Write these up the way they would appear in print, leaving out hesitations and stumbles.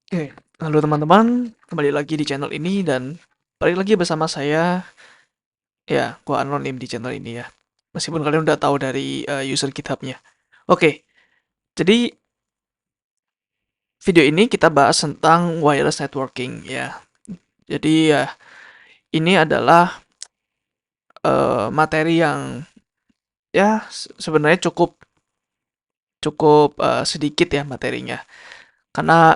Oke, halo teman-teman, kembali lagi di channel ini dan balik lagi bersama saya, ya, gua anonim di channel ini ya. Meskipun kalian udah tahu dari user GitHub-nya. Oke, jadi video ini kita bahas tentang wireless networking ya. Jadi ya, ini adalah materi yang ya sebenarnya cukup cukup sedikit ya materinya. Karena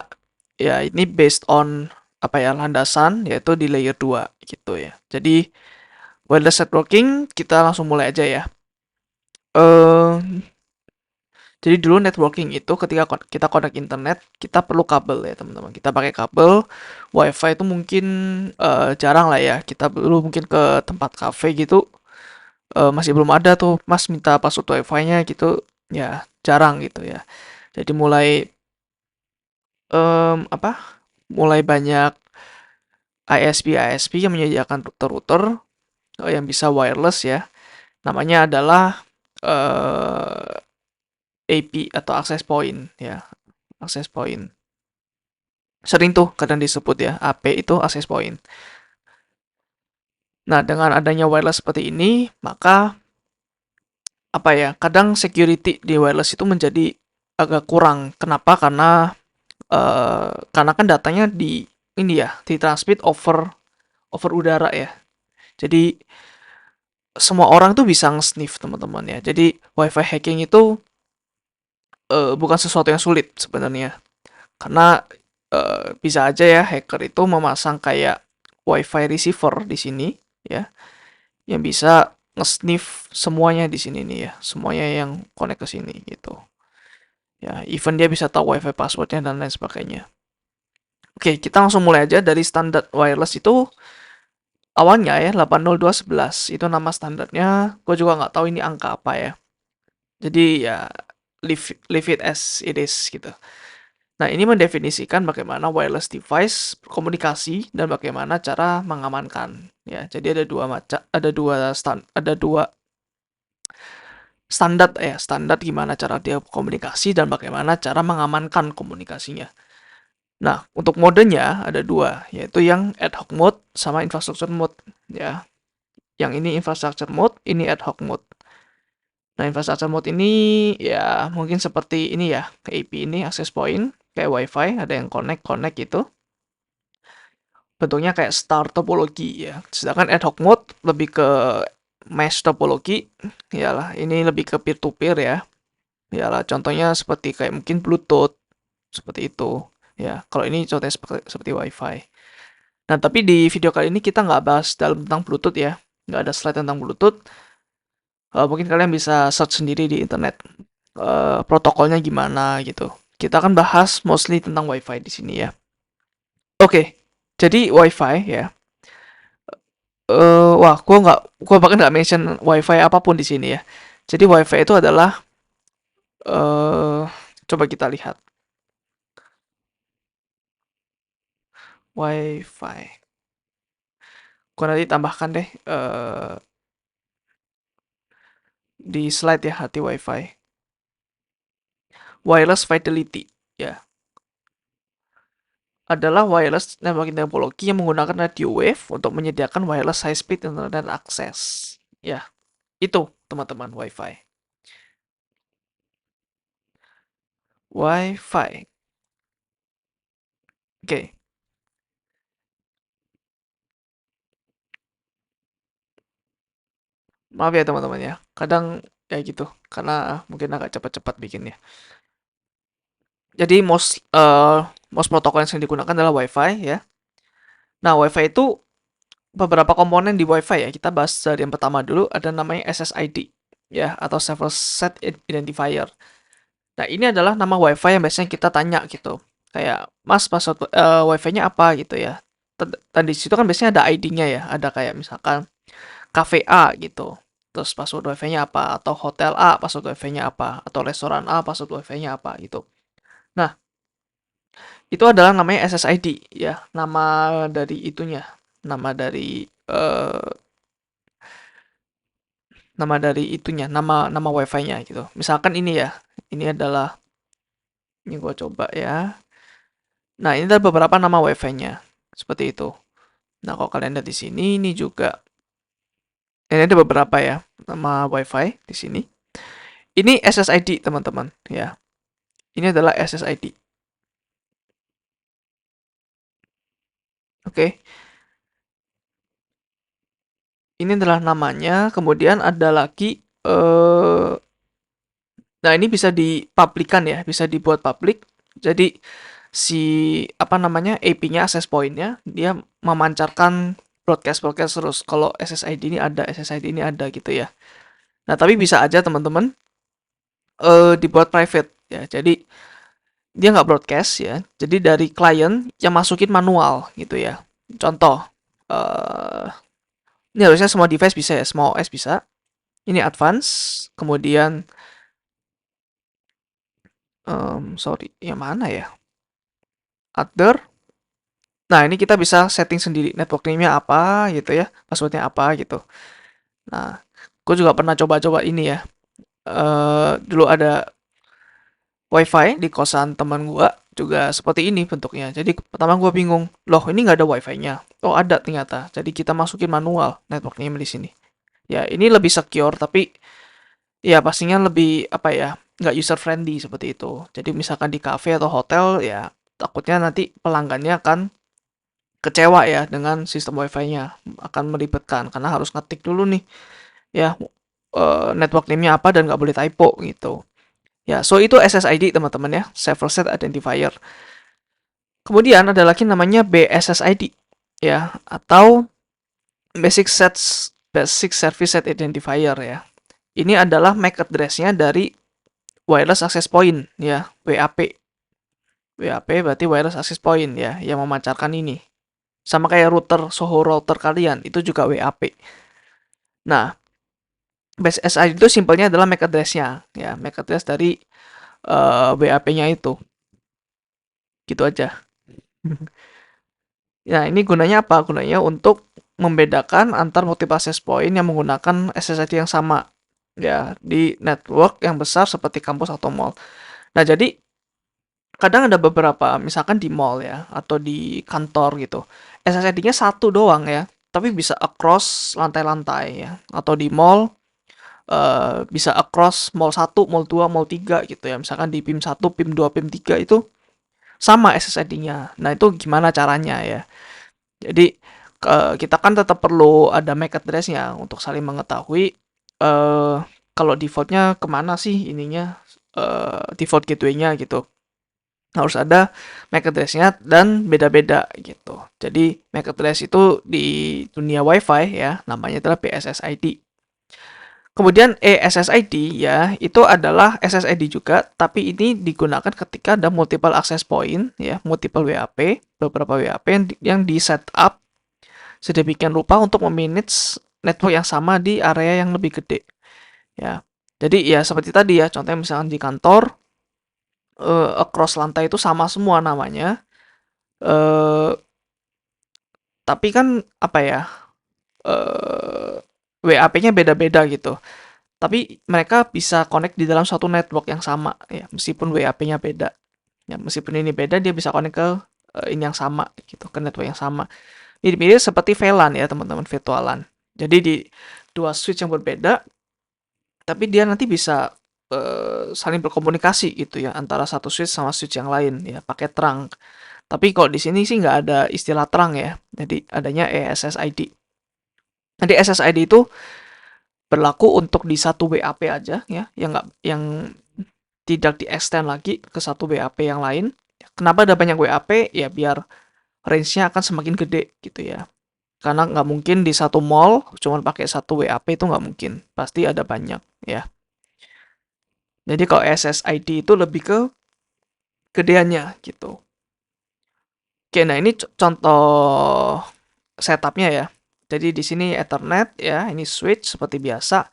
ya ini based on apa ya landasan yaitu di layer 2 gitu ya. Jadi wireless networking kita langsung mulai aja ya. Eh, jadi dulu networking itu ketika kita connect internet, kita perlu kabel ya teman-teman. Kita pakai kabel, WiFi itu mungkin jarang lah ya. Kita dulu mungkin ke tempat cafe gitu, masih belum ada tuh, Mas minta password WiFi-nya gitu, ya jarang gitu ya. Jadi mulai apa? Mulai banyak ISP yang menyediakan router-router yang bisa wireless ya. Namanya adalah AP atau access point ya, access point. Sering tuh kadang disebut ya, AP itu access point. Nah, dengan adanya wireless seperti ini, maka apa ya, kadang security di wireless itu menjadi agak kurang. Kenapa? Karena kan datanya di ini ya, ditransmit over over udara ya. Jadi semua orang tuh bisa nge-sniff teman-teman ya. Jadi WiFi hacking itu bukan sesuatu yang sulit sebenarnya. Karena bisa aja ya hacker itu memasang kayak WiFi receiver di sini ya, yang bisa nge-sniff semuanya di sini nih ya, semuanya yang connect ke sini gitu. Ya, even dia bisa tahu WiFi passwordnya dan lain sebagainya. Oke, kita langsung mulai aja dari standar wireless itu awalnya ya 802.11 itu nama standarnya. Gue juga nggak tahu ini angka apa ya. Jadi ya leave it as it is gitu. Nah, ini mendefinisikan bagaimana wireless device berkomunikasi dan bagaimana cara mengamankan. Ya, jadi ada dua standar ya, standar gimana cara dia komunikasi dan bagaimana cara mengamankan komunikasinya. Nah, untuk modenya ada dua, yaitu yang ad hoc mode sama infrastructure mode ya. Yang ini infrastructure mode, ini ad hoc mode. Nah, infrastructure mode ini ya mungkin seperti ini ya, ke AP ini access point kayak WiFi, ada yang connect gitu. Bentuknya kayak star topologi ya. Sedangkan ad hoc mode lebih ke mesh topologi. Iyalah, ini lebih ke peer to peer ya. Iyalah, contohnya seperti kayak mungkin Bluetooth seperti itu. Ya, kalau ini contohnya seperti WiFi. Nah, tapi di video kali ini kita nggak bahas dalam tentang Bluetooth ya. Nggak ada slide tentang Bluetooth. Mungkin kalian bisa search sendiri di internet. Protokolnya gimana gitu. Kita akan bahas mostly tentang WiFi di sini ya. Oke, jadi WiFi ya. Wah, gua bahkan nggak mention WiFi apapun di sini ya. Jadi WiFi itu adalah eh coba kita lihat WiFi. Gua nanti tambahkan deh di slide ya hati WiFi. Wireless Fidelity ya. Adalah wireless networking teknologi yang menggunakan radio wave untuk menyediakan wireless high speed internet access. Ya, itu teman-teman WiFi. WiFi. Oke, maaf ya teman-teman ya. Kadang ya gitu, karena mungkin agak cepat-cepat bikinnya. Jadi most protokol yang sering digunakan adalah WiFi ya. Nah, WiFi itu beberapa komponen di WiFi ya. Kita bahas dari yang pertama dulu ada namanya SSID ya atau Server Set Identifier. Nah, ini adalah nama WiFi yang biasanya kita tanya gitu. Kayak, "Mas, password WiFi-nya apa?" gitu ya. Dan di situ kan biasanya ada ID-nya ya. Ada kayak misalkan cafe A gitu. Terus password WiFi-nya apa? Atau hotel A password WiFi-nya apa? Atau restoran A password WiFi-nya apa gitu. Nah, itu adalah namanya SSID ya, dari itunya, nama dari eh, nama dari itunya, nama nama WiFi-nya gitu. Misalkan ini ya, ini adalah ini gua coba ya. Nah, ini ada beberapa nama Wi-Fi-nya. Seperti itu. Nah, kalau kalian lihat di sini, ini juga ini ada beberapa ya nama Wi-Fi di sini. Ini SSID, teman-teman, ya. Ini adalah SSID. Oke. Ini adalah namanya, kemudian ada lagi nah ini bisa dipublikan ya, bisa dibuat publik. Jadi si apa namanya AP-nya, access point-nya, dia memancarkan broadcast terus. Kalau SSID ini ada, SSID ini ada gitu ya. Nah tapi bisa aja teman-teman dibuat private ya. Jadi dia nggak broadcast ya. Jadi dari klien yang masukin manual gitu ya. Contoh, eh ini harusnya semua device bisa ya, semua OS bisa. Ini advance, kemudian sorry, yang mana ya? Other. Nah, ini kita bisa setting sendiri network name-nya apa gitu ya, passwordnya apa gitu. Nah, gue juga pernah coba-coba ini ya. Dulu ada WiFi di kosan teman gue juga seperti ini bentuknya. Jadi pertama gue bingung, loh ini nggak ada WiFi-nya. Oh ada ternyata. Jadi kita masukin manual network name di sini. Ya ini lebih secure tapi ya pastinya lebih apa ya, nggak user friendly seperti itu. Jadi misalkan di cafe atau hotel ya takutnya nanti pelanggannya akan kecewa ya dengan sistem WiFi-nya, akan meribetkan karena harus ngetik dulu nih ya network name-nya apa dan nggak boleh typo gitu. Ya, so itu SSID teman-teman ya, Server Set Identifier. Kemudian ada lagi namanya BSSID ya, atau Basic Service Set Identifier ya. Ini adalah MAC address-nya dari Wireless Access Point ya, WAP. WAP berarti Wireless Access Point ya, yang memancarkan ini. Sama kayak Soho router kalian, itu juga WAP. Nah, base SI itu simpelnya adalah MAC address-nya, ya, MAC address dari WAP-nya itu. Gitu aja. Nah, ini gunanya apa? Gunanya untuk membedakan antar multiple access point yang menggunakan SSID yang sama ya di network yang besar seperti kampus atau mall. Nah, jadi kadang ada beberapa misalkan di mall ya atau di kantor gitu. SSID-nya satu doang ya, tapi bisa across lantai-lantai ya. Atau di mall bisa across mall 1, mall 2, mall 3 gitu ya. Misalkan di PIM 1, PIM 2, PIM 3 itu sama SSID-nya. Nah, itu gimana caranya ya? Jadi kita kan tetap perlu ada MAC address-nya untuk saling mengetahui kalau default-nya kemana sih ininya default gateway-nya gitu. Harus ada MAC address-nya dan beda-beda gitu. Jadi MAC address itu di dunia WiFi ya namanya adalah BSSID. Kemudian ESSID ya, itu adalah SSID juga, tapi ini digunakan ketika ada multiple access point ya, multiple WAP, beberapa WAP yang di setup sedemikian rupa untuk memanage network yang sama di area yang lebih gede. Ya. Jadi ya seperti tadi ya, contohnya misalkan di kantor across lantai itu sama semua namanya. Tapi kan apa ya? WAP-nya beda-beda gitu. Tapi mereka bisa connect di dalam satu network yang sama ya, meskipun WAP-nya beda. Ya, meskipun ini beda dia bisa connect ke ini yang sama gitu, ke network yang sama. Mirip-mirip seperti VLAN ya, teman-teman, virtualan. Jadi di dua switch yang berbeda tapi dia nanti bisa saling berkomunikasi gitu ya antara satu switch sama switch yang lain ya pakai trunk. Tapi kalau di sini sih nggak ada istilah trunk ya. Jadi adanya ESSID. Nanti SSID itu berlaku untuk di satu WAP aja ya, yang tidak di-extend lagi ke satu WAP yang lain. Kenapa ada banyak WAP? Ya biar range-nya akan semakin gede gitu ya. Karena nggak mungkin di satu mall cuma pakai satu WAP itu nggak mungkin. Pasti ada banyak ya. Jadi kalau SSID itu lebih ke gedeannya gitu. Oke, nah ini contoh setupnya ya. Jadi di sini Ethernet ya, ini switch seperti biasa.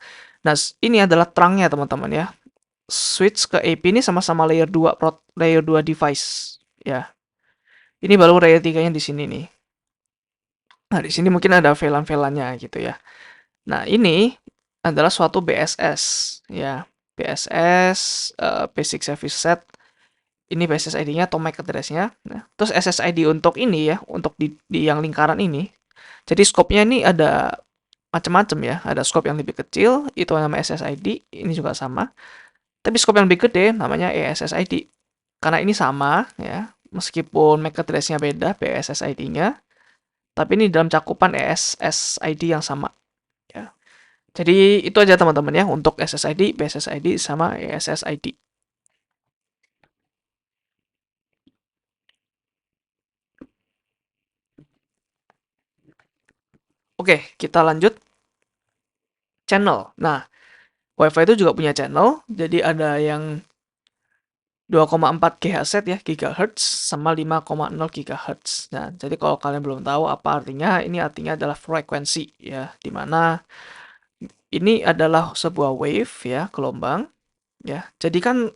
Nah, ini adalah trunknya teman-teman ya. Switch ke AP ini sama-sama layer 2 layer 2 device ya. Ini baru layer 3-nya di sini nih. Nah, di sini mungkin ada VLAN-VLAN-nya gitu ya. Nah, ini adalah suatu BSS ya. BSS Basic Service Set Ini SSID-nya atau MAC address-nya. Nah, terus SSID untuk ini ya, untuk di yang lingkaran ini. Jadi scope-nya ini ada macam-macam ya. Ada scope yang lebih kecil, itu nama SSID, ini juga sama. Tapi scope yang lebih gede namanya ESSID. Karena ini sama ya, meskipun MAC address-nya beda, BSSID-nya, tapi ini dalam cakupan ESSID yang sama ya. Jadi itu aja teman-teman ya untuk SSID, BSSID sama ESSID. Oke, kita lanjut channel. Nah, WiFi itu juga punya channel, jadi ada yang 2,4 GHz ya, gigahertz sama 5,0 GHz. Nah, jadi kalau kalian belum tahu apa artinya, ini artinya adalah frekuensi ya, dimana ini adalah sebuah wave ya, gelombang ya. Jadi kan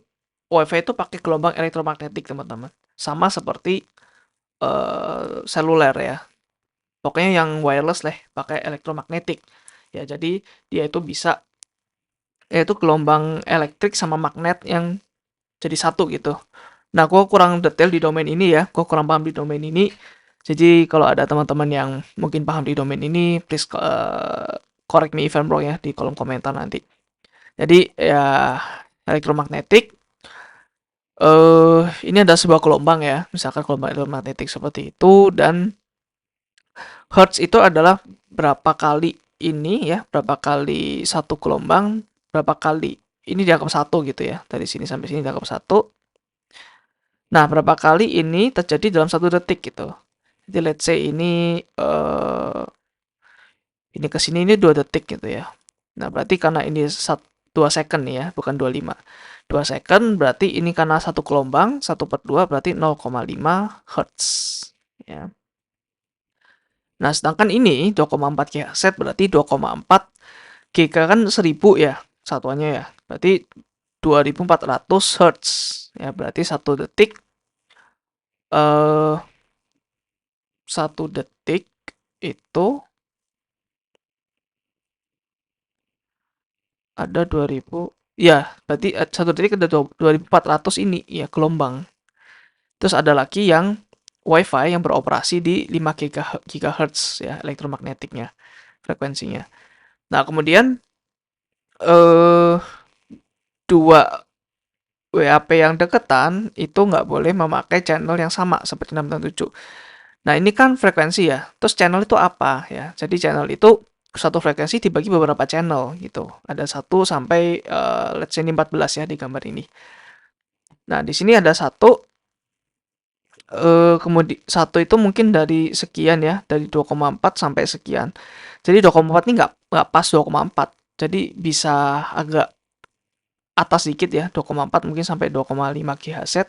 WiFi itu pakai gelombang elektromagnetik teman-teman, sama seperti seluler ya. Pokoknya yang wireless lah, pakai elektromagnetik ya. Jadi dia itu bisa, yaitu gelombang elektrik sama magnet yang jadi satu gitu. Nah, gue kurang detail di domain ini ya, gue kurang paham di domain ini. Jadi kalau ada teman-teman yang mungkin paham di domain ini, please correct me if I'm wrong ya di kolom komentar nanti. Jadi ya elektromagnetik, ini ada sebuah gelombang ya, misalkan gelombang elektromagnetik seperti itu, dan hertz itu adalah berapa kali ini ya, berapa kali satu gelombang, berapa kali ini dianggap satu gitu ya, dari sini sampai sini dianggap satu. Nah, berapa kali ini terjadi dalam 1 detik gitu. Jadi let's say ini ke sini ini 2 detik gitu ya. Nah, berarti karena ini 2 second nih ya, bukan 25. 2 second berarti ini karena satu gelombang, 1/2 berarti 0,5 Hz. Ya. Nah, sedangkan ini 2,4 GHz berarti 2,4 GHz kan 1000 ya satuannya ya. Berarti 2400 Hz. Ya, berarti 1 detik 1 detik itu ada 2000 ya, berarti 1 detik ada 2400 ini ya gelombang. Terus ada lagi yang WiFi yang beroperasi di 5 GHz ya elektromagnetiknya, frekuensinya. Nah, kemudian eh dua WAP yang deketan itu nggak boleh memakai channel yang sama seperti 667. Nah, ini kan frekuensi ya. Terus channel itu apa ya? Jadi channel itu satu frekuensi dibagi beberapa channel gitu. Ada 1 sampai let's say ini 14 ya di gambar ini. Nah, di sini ada kemudian satu itu mungkin dari sekian ya, dari 2,4 sampai sekian. Jadi 2,4 ini nggak pas 2,4. Jadi bisa agak atas dikit ya, 2,4 mungkin sampai 2,5 GHz.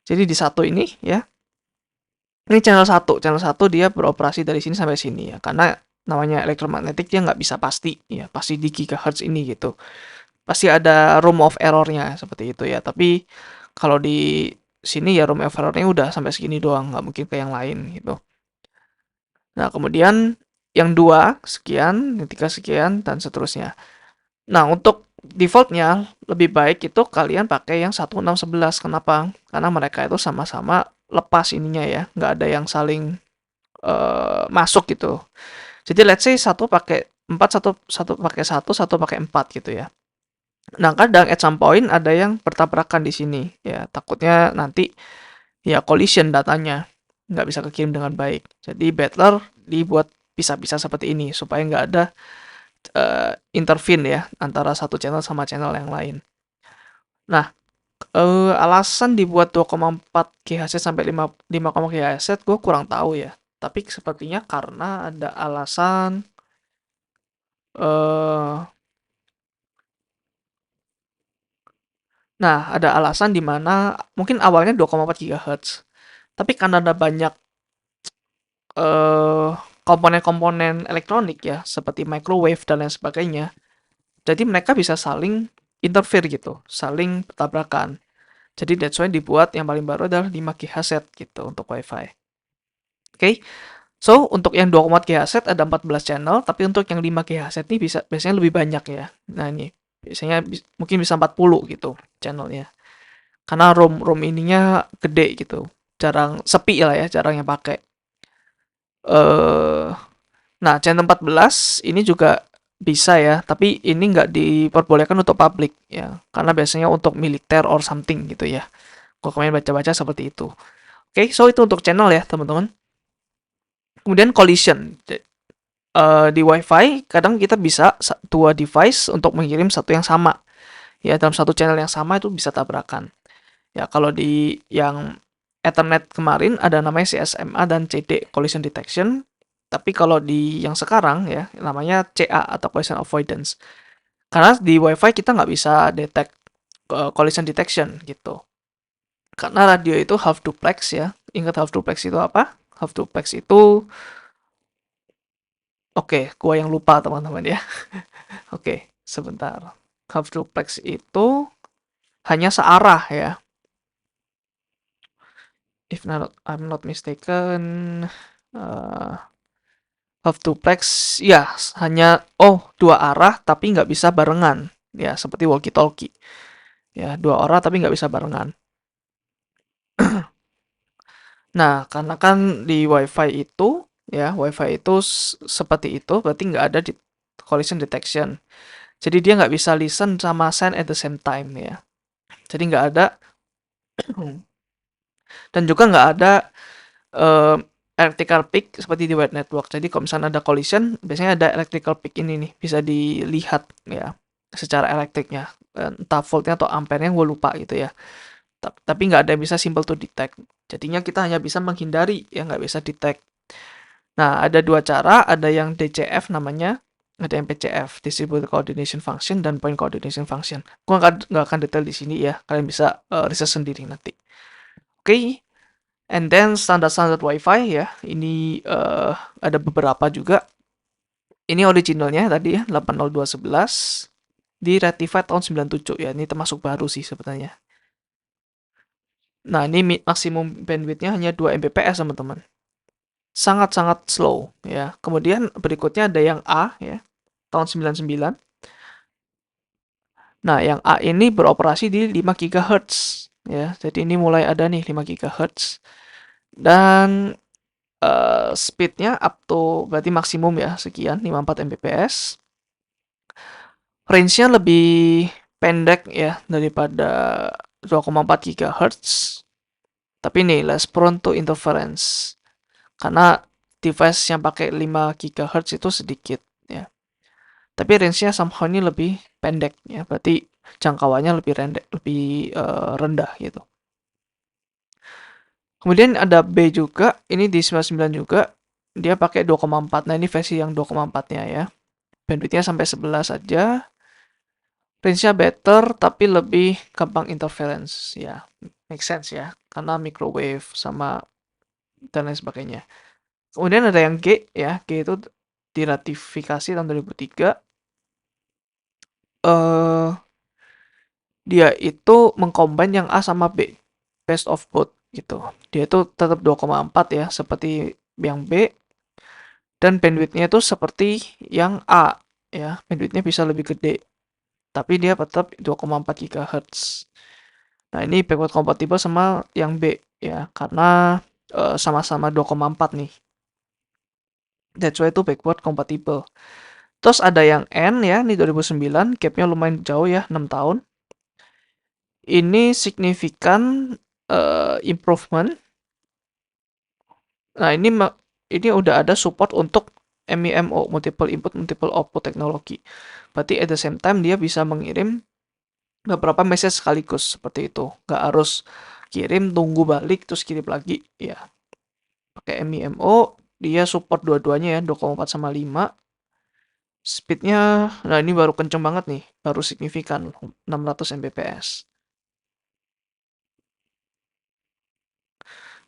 Jadi di satu ini ya, ini channel 1 dia beroperasi dari sini sampai sini ya, karena namanya elektromagnetik dia nggak bisa pasti ya, pasti di gigahertz ini gitu. Pasti ada room of error-nya seperti itu ya. Tapi kalau di sini ya room of error-nya udah sampai segini doang, nggak mungkin ke yang lain gitu. Nah, kemudian yang 2 sekian, yang 3 sekian, dan seterusnya. Nah, untuk defaultnya lebih baik itu kalian pakai yang 1611. Kenapa? Karena mereka itu sama-sama lepas ininya ya, nggak ada yang saling masuk gitu. Jadi let's say satu pakai 4, satu pakai 1, satu pakai 4 gitu ya. Nah, kadang at some point ada yang bertabrakan di sini ya, takutnya nanti ya collision datanya nggak bisa kekirim dengan baik. Jadi better dibuat pisah-pisah seperti ini supaya nggak ada intervene ya antara satu channel sama channel yang lain. Nah, alasan dibuat 2,4 GHz sampai 5 GHz gue kurang tahu ya. Tapi sepertinya karena ada alasan nah, ada alasan di mana mungkin awalnya 2,4 GHz. Tapi karena ada banyak eh, komponen-komponen elektronik ya, seperti microwave dan lain sebagainya. Jadi mereka bisa saling interfere gitu, saling bertabrakan. Jadi that's why dibuat yang paling baru adalah 5 GHz gitu untuk WiFi. Oke. So, untuk yang 2,4 GHz ada 14 channel, tapi untuk yang 5 GHz ini biasanya lebih banyak ya. Nah, ini biasanya mungkin bisa 40 gitu channelnya. karena ROM ininya gede gitu, jarang sepi lah ya, jarang yang pakai. eh Nah, Channel 14 ini juga bisa ya, tapi ini nggak diperbolehkan untuk publik ya, karena biasanya untuk militer or something gitu ya. Kalau kalian baca-baca seperti itu. Oke, so itu untuk channel ya, teman-teman. Kemudian collision. Di WiFi kadang kita bisa dua device untuk mengirim satu yang sama. Ya, dalam satu channel yang sama itu bisa tabrakan. Ya, kalau di yang Ethernet kemarin ada namanya CSMA dan CD, collision detection. Tapi kalau di yang sekarang ya namanya CA atau collision avoidance. Karena di WiFi kita nggak bisa detect collision detection gitu. Karena radio itu half duplex ya. Ingat half duplex itu apa? Half duplex itu, oke, gua yang lupa teman-teman ya. Oke, sebentar. Half duplex itu hanya searah ya. If not, I'm not mistaken, uh, half duplex ya hanya dua arah tapi nggak bisa barengan ya, seperti walkie talkie ya, dua arah tapi nggak bisa barengan. Nah, karena kan di WiFi itu ya, WiFi itu seperti itu, berarti nggak ada di collision detection. Jadi dia nggak bisa listen sama send at the same time ya. Jadi nggak ada dan juga nggak ada eh, electrical peak seperti di wide network. Jadi kalau misalnya ada collision, biasanya ada electrical peak ini nih, bisa dilihat ya secara elektriknya. Entah voltnya atau ampere-nya gue lupa gitu ya. Tapi nggak ada yang bisa simple to detect. Jadinya kita hanya bisa menghindari yang nggak bisa detect. Nah, ada dua cara, ada yang DCF namanya, ada yang PCF, Distributed Coordination Function dan Point Coordination Function. Gua nggak akan detail di sini ya, kalian bisa riset sendiri nanti. Oke, and then standar-standar WiFi ya, ini ada beberapa juga. Ini originalnya tadi ya, 802.11, di Rectified tahun 97 ya, ini termasuk baru sih sebenarnya. Nah, ini maksimum bandwidth-nya hanya 2 Mbps teman-teman. Sangat-sangat slow ya. Kemudian berikutnya ada yang A ya, tahun 99. Nah, yang A ini beroperasi di 5 GHz ya. Jadi ini mulai ada nih 5 GHz. Dan speednya up to berarti maksimum ya sekian 54 Mbps. Range-nya lebih pendek ya daripada 2,4 GHz. Tapi nih less prone to interference. Karena device yang pakai 5 GHz itu sedikit ya. Tapi range-nya somehow ini lebih pendek ya. Berarti jangkauannya lebih rendah gitu. Kemudian ada B juga, ini di 99 juga, dia pakai 2,4. Nah, ini versi yang 2,4-nya ya. Bandwidth-nya sampai 11 saja. Range-nya better, tapi lebih gampang interference. Ya, make sense ya. Karena microwave sama dan lain sebagainya. Kemudian ada yang G ya. G itu diratifikasi tahun 2003. Eh, dia itu mengcombine yang A sama B. Best of both gitu. Dia itu tetap 2,4 ya, seperti yang B, dan bandwidth-nya itu seperti yang A ya, bandwidth-nya bisa lebih gede. Tapi dia tetap 2,4 GHz. Nah, ini backward compatible sama yang B ya, karena sama-sama 2,4 nih. That's why itu backward compatible. Terus ada yang N ya, ini 2009, gapnya lumayan jauh ya, 6 tahun. Ini signifikan improvement. Nah, ini udah ada support untuk MIMO, multiple input multiple output teknologi. Berarti at the same time dia bisa mengirim beberapa message sekaligus seperti itu. Nggak harus kirim tunggu balik terus kirim lagi ya. Pakai MIMO dia support dua-duanya ya, 2,4 sama 5. Speednya, nah ini baru kenceng banget nih, baru signifikan 600 Mbps.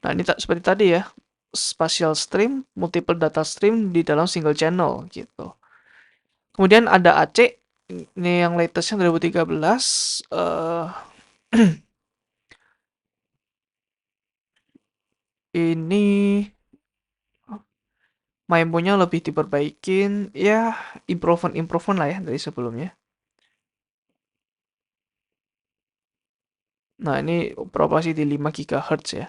Nah, ini seperti tadi ya, spatial stream, multiple data stream di dalam single channel gitu. Kemudian ada AC, ini yang latestnya 2013. Ini MIMO-nya lebih diperbaikin, ya improvement lah ya dari sebelumnya. Nah, ini beroperasi di 5 GHz ya.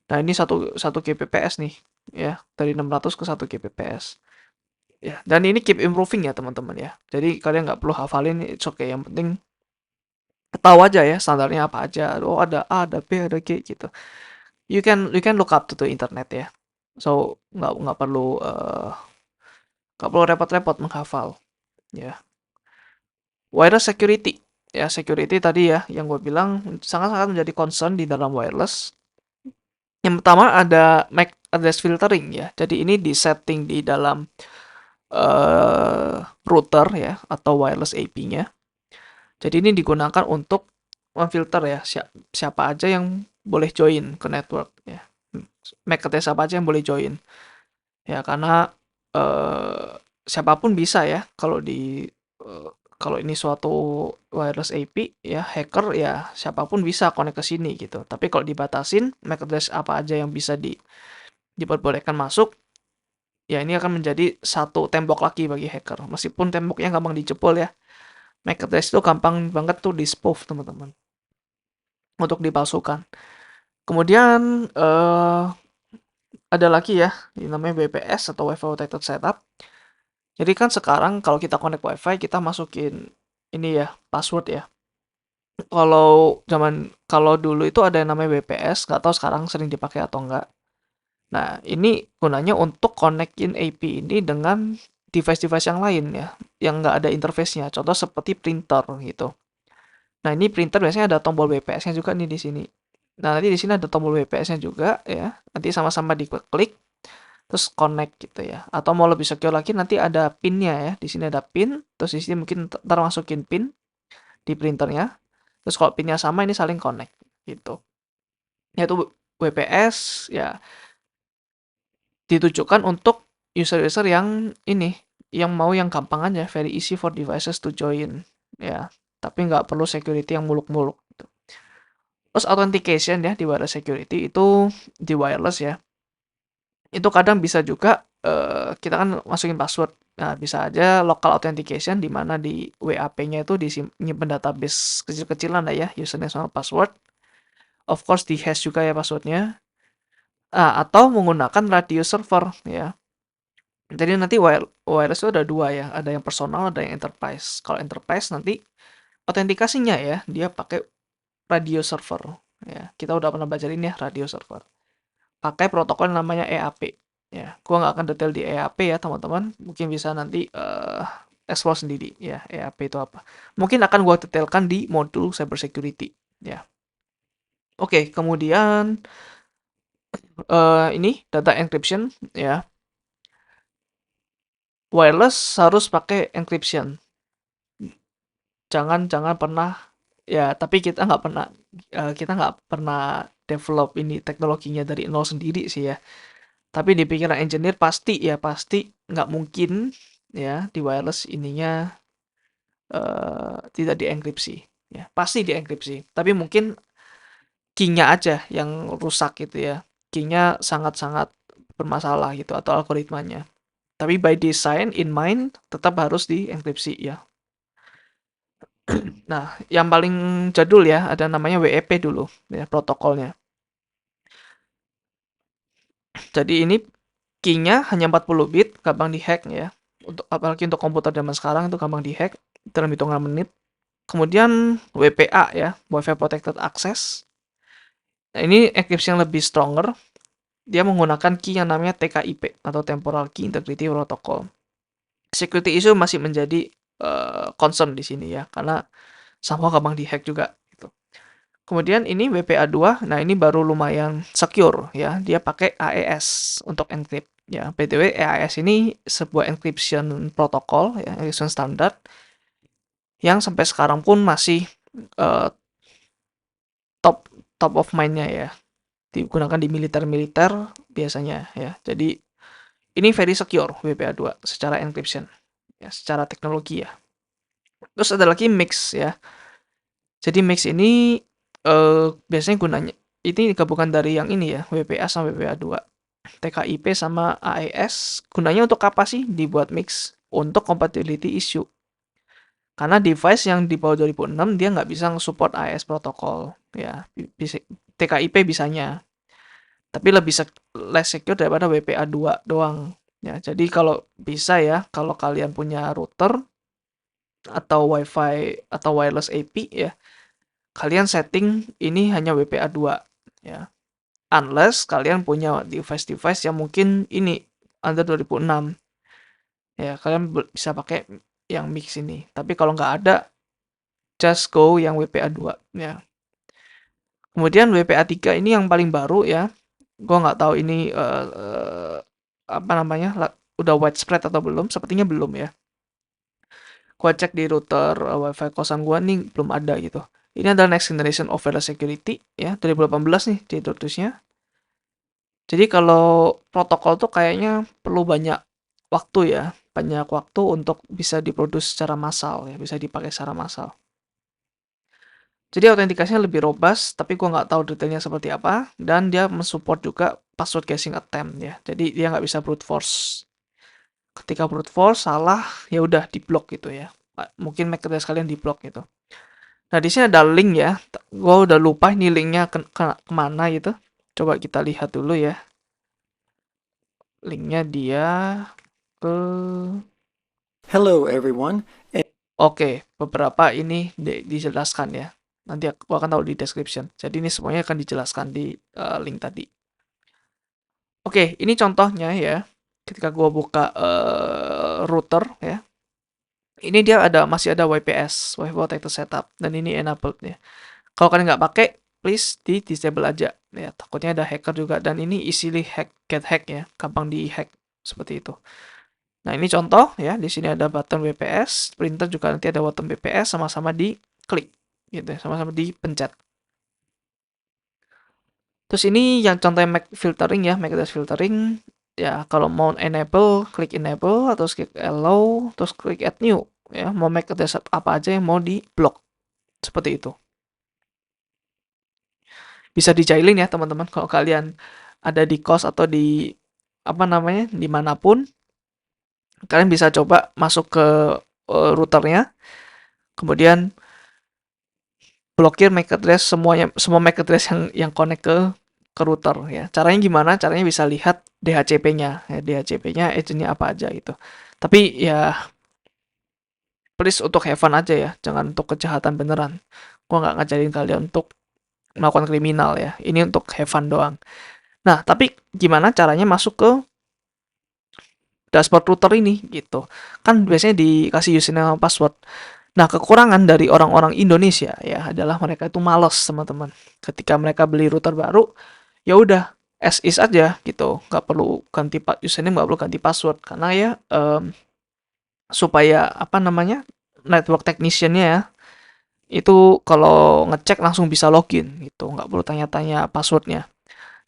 Nah, ini satu Kbps nih ya, dari 600 ke 1 Kbps. Ya, dan ini keep improving ya teman-teman ya. Jadi kalian nggak perlu hafalin, it's okay. Yang penting tahu aja ya standarnya apa aja. Oh, ada A, ada B, ada G gitu. You can look up to the internet ya. So nggak perlu repot-repot menghafal ya. Wireless security ya, security tadi ya yang gue bilang sangat-sangat menjadi concern di dalam wireless. Yang pertama ada MAC address filtering ya. Jadi ini di setting di dalam router ya atau wireless AP-nya. Jadi ini digunakan untuk memfilter ya siapa aja yang boleh join ke network ya. MAC address siapa aja yang boleh join. Ya karena eh, siapapun bisa ya eh, kalau ini suatu wireless AP ya hacker ya siapapun bisa connect ke sini gitu. Tapi kalau dibatasin MAC address apa aja yang bisa diperbolehkan masuk, ya ini akan menjadi satu tembok lagi bagi hacker. Meskipun temboknya gampang dijebol ya, MAC address itu gampang banget tuh di-spoof teman-teman untuk dipalsukan. Kemudian ada lagi ya, ini namanya WPS atau Wi-Fi Protected Setup. Jadi kan sekarang kalau kita connect WiFi kita masukin ini ya password ya. Kalau dulu itu ada yang namanya WPS, nggak tahu sekarang sering dipakai atau enggak. Nah, ini gunanya untuk connectin AP ini dengan device-device yang lain ya, yang nggak ada interface-nya. Contoh seperti printer gitu. Nah, ini printer biasanya ada tombol WPS-nya juga nih di sini. Nah, nanti di sini ada tombol WPS-nya juga ya. Nanti sama-sama diklik, terus connect gitu ya. Atau mau lebih secure lagi nanti ada pin-nya ya. Di sini ada pin, terus di sini mungkin ntar masukin pin di printernya. Terus kalau pinnya sama ini saling connect gitu. Yaitu WPS ya ditujukan untuk user-user yang ini, yang mau yang gampang aja, very easy for devices to join ya. Tapi nggak perlu security yang muluk-muluk gitu. Terus authentication ya di wireless security itu di wireless ya. Itu kadang bisa juga kita kan masukin password. Nah, bisa aja local authentication di mana di WAP-nya itu disimpan database kecil-kecilan lah ya, username sama password. Of course di hash juga ya passwordnya. Atau menggunakan radio server ya. Jadi nanti wireless itu ada dua ya, ada yang personal, ada yang enterprise. Kalau enterprise nanti autentikasinya ya, dia pakai radio server. Ya, kita udah pernah belajar ini ya, radio server. Pakai protokol namanya EAP. Ya, gua nggak akan detail di EAP ya teman-teman. Mungkin bisa nanti explore sendiri ya, EAP itu apa. Mungkin akan gua detailkan di modul cyber security. Ya, oke. Kemudian ini data encryption ya. Wireless harus pakai encryption. Jangan pernah ya, tapi kita nggak pernah develop ini teknologinya dari nol sendiri sih ya. Tapi di pikiran engineer pasti nggak mungkin ya di wireless ininya tidak dienkripsi ya, pasti dienkripsi. Tapi mungkin key-nya aja yang rusak gitu ya. Key-nya sangat-sangat bermasalah gitu atau algoritmanya. Tapi by design in mind tetap harus dienkripsi ya. Nah, yang paling jadul ya ada namanya WEP dulu ya protokolnya. Jadi ini key-nya hanya 40 bit, gampang dihack ya. Apalagi untuk komputer zaman sekarang itu gampang dihack dalam hitungan menit. Kemudian WPA ya, Wi-Fi Protected Access. Nah, ini encryption yang lebih stronger. Dia menggunakan key yang namanya TKIP atau Temporal Key Integrity Protocol. Security issue masih menjadi concern di sini ya, karena sama gampang dihack juga gitu. Kemudian ini WPA2, nah ini baru lumayan secure ya, dia pakai AES untuk encrypt ya. BTW AES ini sebuah encryption protokol ya, encryption standard yang sampai sekarang pun masih uh, top top of mind-nya ya. Digunakan di militer-militer biasanya ya. Jadi ini very secure WPA2 secara encryption ya, secara teknologi ya. Terus ada lagi mix ya. Jadi mix ini biasanya gunanya ini gabungan dari yang ini ya, WPA sama WPA2. TKIP sama AES gunanya untuk apa sih dibuat mix? Untuk compatibility issue. Karena device yang di bawah 2006 dia nggak bisa nge-support AES protokol ya. TKIP bisanya. Tapi lebih less secure daripada WPA 2 doang. Ya, jadi kalau bisa ya, kalau kalian punya router atau WiFi atau wireless AP ya, kalian setting ini hanya WPA 2 ya. Unless kalian punya device-device yang mungkin ini under 2006. Ya, kalian bisa pakai yang mix ini. Tapi kalau nggak ada, just go yang WPA 2 ya. Kemudian WPA 3 ini yang paling baru ya. Gua nggak tahu ini apa namanya, udah widespread atau belum. Sepertinya belum ya. Gua cek di router WiFi kosan gua nih belum ada gitu. Ini adalah next generation of wireless security ya, 2018 nih diintroduce-nya. Jadi kalau protokol tuh kayaknya perlu banyak waktu ya, banyak waktu untuk bisa diproduksi secara massal ya, bisa dipakai secara massal. Jadi autentikasinya lebih robust, tapi gua nggak tahu detailnya seperti apa, dan dia mensupport juga password guessing attempt ya. Jadi dia nggak bisa brute force. Ketika brute force salah, ya udah diblok gitu ya. Mungkin MAC address kalian diblok gitu. Nah di sini ada link ya. Gua udah lupa ini linknya kemana gitu. Coba kita lihat dulu ya. Linknya dia ke Hello everyone. Oke, beberapa ini dijelaskan ya. Nanti aku akan tahu di description. Jadi ini semuanya akan dijelaskan di link tadi. Oke, ini contohnya ya. Ketika gua buka router ya. Ini dia masih ada WPS, Wi-Fi Protected Setup, dan ini enabled ya. Kalau kalian nggak pakai, please di disable aja ya. Takutnya ada hacker juga, dan ini easily get hack ya, gampang di hack seperti itu. Nah, ini contoh ya. Di sini ada button WPS, printer juga nanti ada button WPS, sama-sama diklik gitu ya, sama-sama dipencet. Terus ini yang contohnya MAC filtering ya, MAC address filtering. Ya, kalau mau enable, klik enable, terus klik allow, terus klik add new ya. Mau MAC address apa aja yang mau di block. Seperti itu. Bisa dijailin ya teman-teman, kalau kalian ada di kos atau di apa namanya, dimanapun, kalian bisa coba masuk ke routernya, kemudian blokir MAC address semua MAC address yang connect ke router ya. Caranya gimana? Caranya bisa lihat DHCP-nya. Ya, DHCP-nya agentnya apa aja gitu. Tapi ya please untuk have fun aja ya, jangan untuk kejahatan beneran. Gua nggak ngajarin kalian untuk melakukan kriminal ya. Ini untuk have fun doang. Nah, tapi gimana caranya masuk ke dashboard router ini gitu? Kan biasanya dikasih username sama password. Nah, kekurangan dari orang-orang Indonesia ya adalah mereka itu malas, teman-teman. Ketika mereka beli router baru, ya udah as is aja gitu, nggak perlu ganti username, nggak perlu ganti password, karena ya supaya apa namanya, network technician-nya ya itu kalau ngecek langsung bisa login gitu, nggak perlu tanya-tanya passwordnya,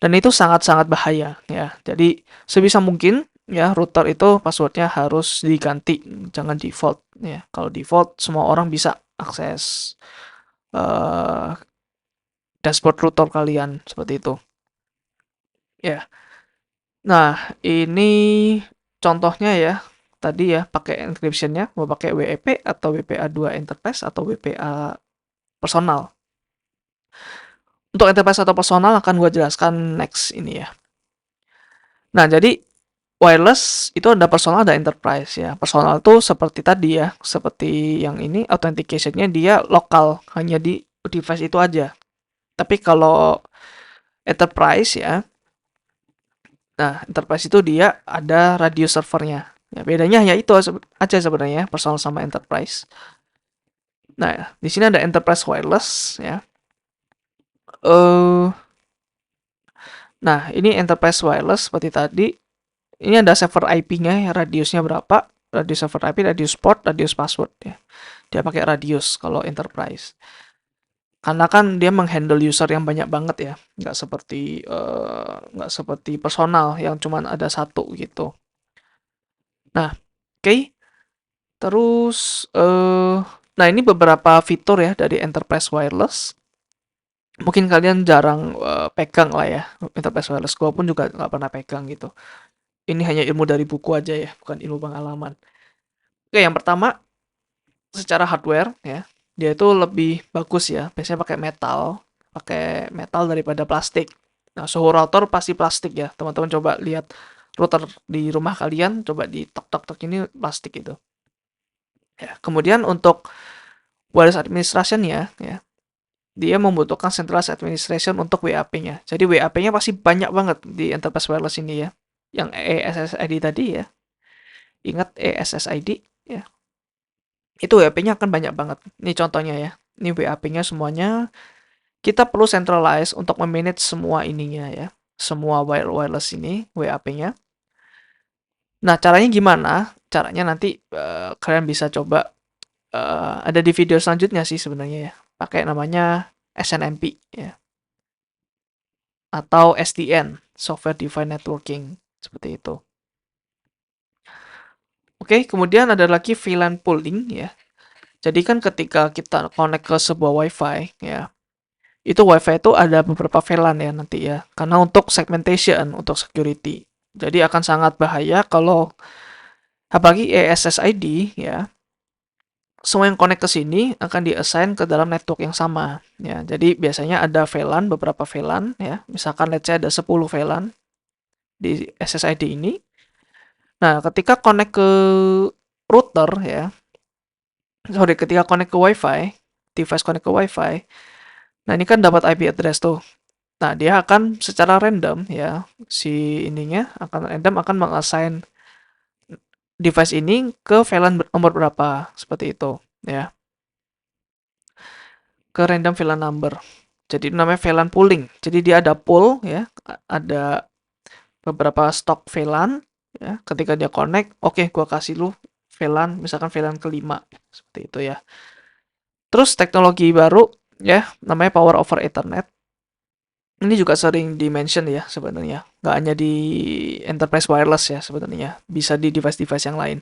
dan itu sangat-sangat bahaya ya. Jadi sebisa mungkin ya router itu passwordnya harus diganti, jangan default ya. Kalau default semua orang bisa akses uh, dashboard router kalian seperti itu ya. Nah, ini contohnya ya. Tadi ya pakai encryption-nya mau pakai WEP atau WPA2 Enterprise atau WPA personal. Untuk Enterprise atau personal akan gue jelaskan next ini ya. Nah, jadi wireless itu ada personal, ada enterprise ya. Personal tuh seperti tadi ya, seperti yang ini authentication-nya dia lokal, hanya di device itu aja. Tapi kalau enterprise ya, nah, enterprise itu dia ada radio servernya. Ya, bedanya hanya itu aja sebenarnya, personal sama enterprise. Nah, di sini ada enterprise wireless ya. Nah, ini enterprise wireless seperti tadi. Ini ada server IP-nya ya, radiusnya berapa? Radius server IP, radius port, radius password ya. Dia pakai radius kalau enterprise. Karena kan dia menghandle user yang banyak banget ya, nggak seperti personal yang cuma ada satu gitu. Nah, oke. Terus, nah ini beberapa fitur ya dari Enterprise Wireless. Mungkin kalian jarang pegang lah ya, Enterprise Wireless. Gua pun juga nggak pernah pegang gitu. Ini hanya ilmu dari buku aja ya, bukan ilmu pengalaman. Oke, yang pertama, secara hardware ya, dia itu lebih bagus ya. Biasanya pakai metal daripada plastik. Nah, suhu router pasti plastik ya. Teman-teman coba lihat router di rumah kalian, coba di tok-tok-tok ini plastik itu. Ya, kemudian untuk wireless administration ya, dia membutuhkan centralized administration untuk WAP-nya. Jadi WAP-nya pasti banyak banget di enterprise wireless ini ya. Yang ESSID tadi ya. Ingat ESSID ya. Itu WAP-nya akan banyak banget. Ini contohnya ya. Ini WAP-nya semuanya. Kita perlu centralize untuk memanage semua ininya ya. Semua wireless ini WAP-nya. Nah, caranya gimana? Caranya nanti kalian bisa coba ada di video selanjutnya sih sebenarnya ya. Pakai namanya SNMP ya. Atau SDN, Software Defined Networking, seperti itu. Oke, kemudian ada lagi VLAN pooling ya. Jadi kan ketika kita connect ke sebuah WiFi ya, itu WiFi itu ada beberapa VLAN ya nanti ya. Karena untuk segmentation, untuk security. Jadi akan sangat bahaya kalau apalagi ESSID ya, semua yang connect ke sini akan diassign ke dalam network yang sama ya. Jadi biasanya ada VLAN, beberapa VLAN ya. Misalkan let's say ada 10 VLAN di SSID ini. Nah, ketika connect ke router ya, sorry, ketika connect ke WiFi, device connect ke WiFi, nah ini kan dapat IP address tuh. Nah, dia akan secara random ya, si ininya akan random akan mengassign device ini ke VLAN nomor berapa, seperti itu ya. Ke random VLAN number. Jadi namanya VLAN pooling. Jadi dia ada pool ya, ada beberapa stok VLAN ya. Ketika dia connect, oke, gua kasih lu VLAN, misalkan VLAN kelima seperti itu ya. Terus teknologi baru ya, namanya Power over Ethernet. Ini juga sering di-mention ya sebenarnya. Nggak hanya di enterprise wireless ya sebenarnya. Bisa di device-device yang lain.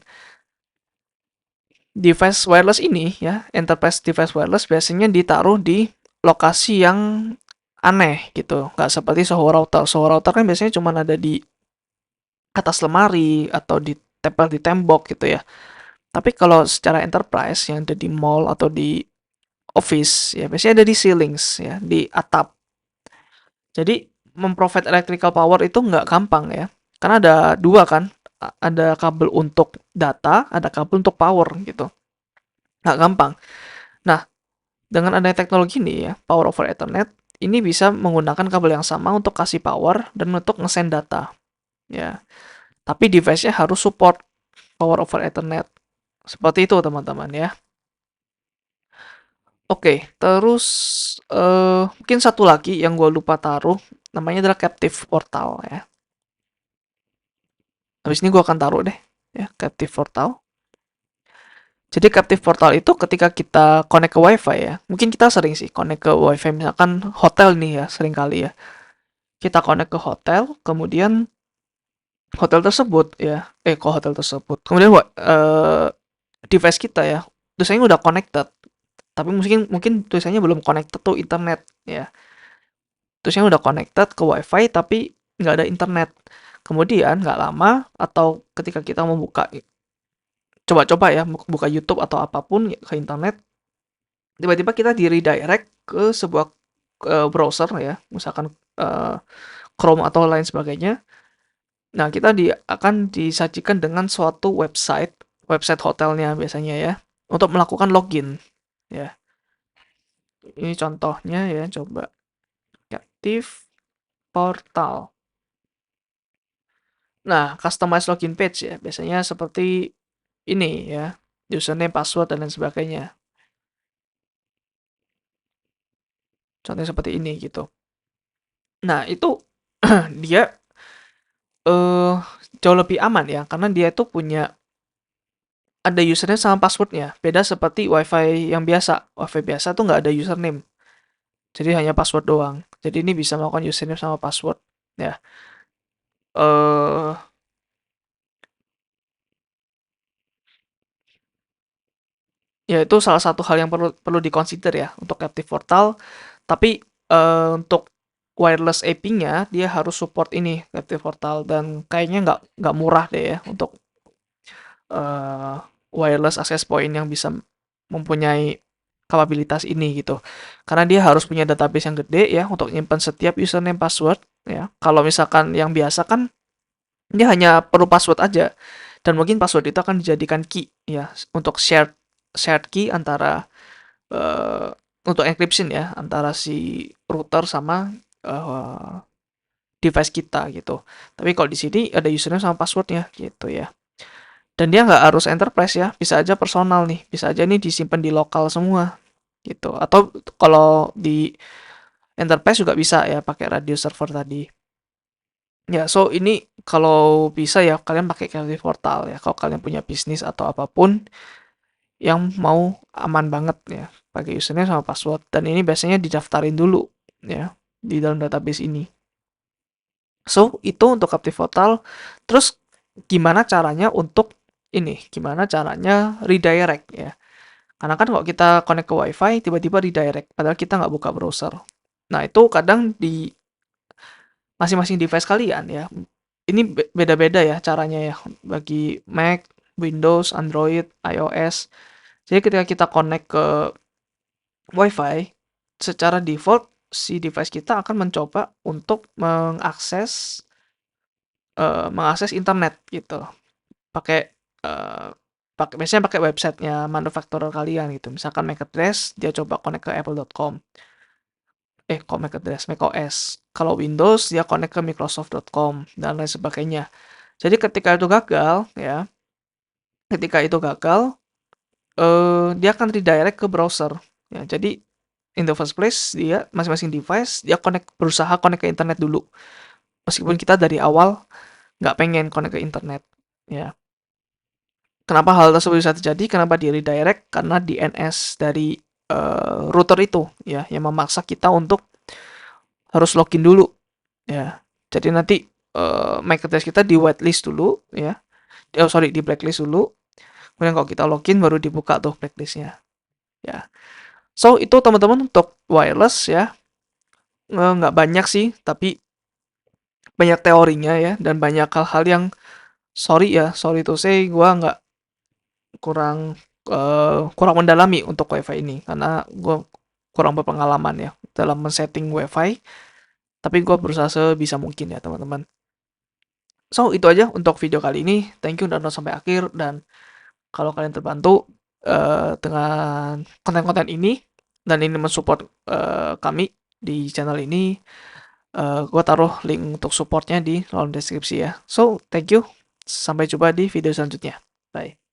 Device wireless ini ya, enterprise device wireless biasanya ditaruh di lokasi yang aneh gitu. Nggak seperti Soho router. Soho router kan biasanya cuma ada di atas lemari atau ditempel di tembok gitu ya. Tapi kalau secara enterprise yang ada di mall atau di office ya biasanya ada di ceilings ya, di atap. Jadi memprovide electrical power itu nggak gampang ya. Karena ada dua kan, ada kabel untuk data, ada kabel untuk power gitu. Nggak gampang. Nah, dengan adanya teknologi ini ya, Power over Ethernet, ini bisa menggunakan kabel yang sama untuk kasih power dan untuk nge-send data. Ya, tapi device-nya harus support Power over Ethernet. Seperti itu teman-teman ya. Oke, terus mungkin satu lagi yang gue lupa taruh, namanya adalah captive portal ya. Habis ini gue akan taruh deh, ya, captive portal. Jadi captive portal itu ketika kita connect ke WiFi ya, mungkin kita sering sih connect ke WiFi misalkan hotel nih ya, sering kali ya. Kita connect ke hotel, kemudian hotel tersebut ya, kok hotel tersebut. Kemudian device kita ya, tulisannya udah connected, tapi mungkin mungkin tulisannya belum connected to internet ya. Tulisannya udah connected ke WiFi tapi nggak ada internet. Kemudian nggak lama atau ketika kita membuka coba-coba ya buka YouTube atau apapun ke internet, tiba-tiba kita di redirect ke sebuah browser ya, misalkan Chrome atau lain sebagainya. Nah, kita akan disajikan dengan suatu website hotelnya biasanya ya, untuk melakukan login ya. Ini contohnya ya, coba Captive Portal. Nah, customize login page ya, biasanya seperti ini ya, username, password, dan lain sebagainya. Contohnya seperti ini gitu. Nah, itu dia jauh lebih aman ya, karena dia itu punya ada username sama passwordnya. Beda seperti WiFi yang biasa. WiFi biasa tuh nggak ada username. Jadi hanya password doang. Jadi ini bisa melakukan username sama password. Ya. eh Ya itu salah satu hal yang perlu perlu dikonsider ya untuk Captive Portal. Tapi untuk wireless AP-nya dia harus support ini Captive Portal dan kayaknya nggak murah deh ya untuk eh, wireless access point yang bisa mempunyai kapabilitas ini gitu. Karena dia harus punya database yang gede ya untuk nyimpan setiap username password ya. Kalau misalkan yang biasa kan dia hanya perlu password aja dan mungkin password itu akan dijadikan key ya untuk shared shared key antara eh, untuk encryption ya antara si router sama eh, device kita gitu. Tapi kalau di sini ada username sama passwordnya gitu ya. Dan dia nggak harus enterprise ya, bisa aja personal nih, bisa aja nih disimpan di lokal semua gitu. Atau kalau di enterprise juga bisa ya pakai radio server tadi. Ya, so ini kalau bisa ya kalian pakai Captive Portal ya. Kalau kalian punya bisnis atau apapun yang mau aman banget ya, pakai username sama password. Dan ini biasanya didaftarin dulu ya di dalam database ini. So, itu untuk Captive Portal. Terus gimana caranya untuk ini? Gimana caranya redirect ya? Karena kan kalau kita connect ke WiFi, tiba-tiba redirect, padahal kita nggak buka browser. Nah, itu kadang di masing-masing device kalian ya. Ini beda-beda ya caranya ya bagi Mac, Windows, Android, iOS. Jadi ketika kita connect ke WiFi, secara default si device kita akan mencoba untuk mengakses internet gitu. Pakai eh, biasanya pakai websitenya manufacturer kalian gitu. Misalkan MAC address, dia coba connect ke apple.com. Kok MAC address, macOS. Kalau Windows, dia connect ke microsoft.com dan lain sebagainya. Jadi ketika itu gagal, ya, ketika itu gagal, dia akan redirect ke browser. Ya, jadi in the first place dia masing-masing device dia berusaha connect ke internet dulu. Meskipun kita dari awal nggak pengen connect ke internet. Ya, kenapa hal tersebut bisa terjadi? Kenapa di redirect? Karena DNS dari router itu ya yang memaksa kita untuk harus login dulu ya. Jadi nanti MAC address kita di whitelist dulu ya. Sorry, di blacklist dulu. Kemudian kalau kita login baru dibuka tuh blacklistnya ya. So itu teman-teman untuk wireless ya. Nggak banyak sih, tapi banyak teorinya ya dan banyak hal-hal yang sorry to say gue nggak kurang kurang mendalami untuk WiFi ini karena gue kurang berpengalaman ya dalam men-setting WiFi. Tapi gue berusaha sebisa mungkin ya teman-teman. So itu aja untuk video kali ini. Thank you udah nonton sampai akhir dan kalau kalian terbantu dengan konten-konten ini dan ini mensupport kami di channel ini, gue taruh link untuk supportnya di kolom deskripsi ya. So thank you. Sampai jumpa di video selanjutnya. Bye.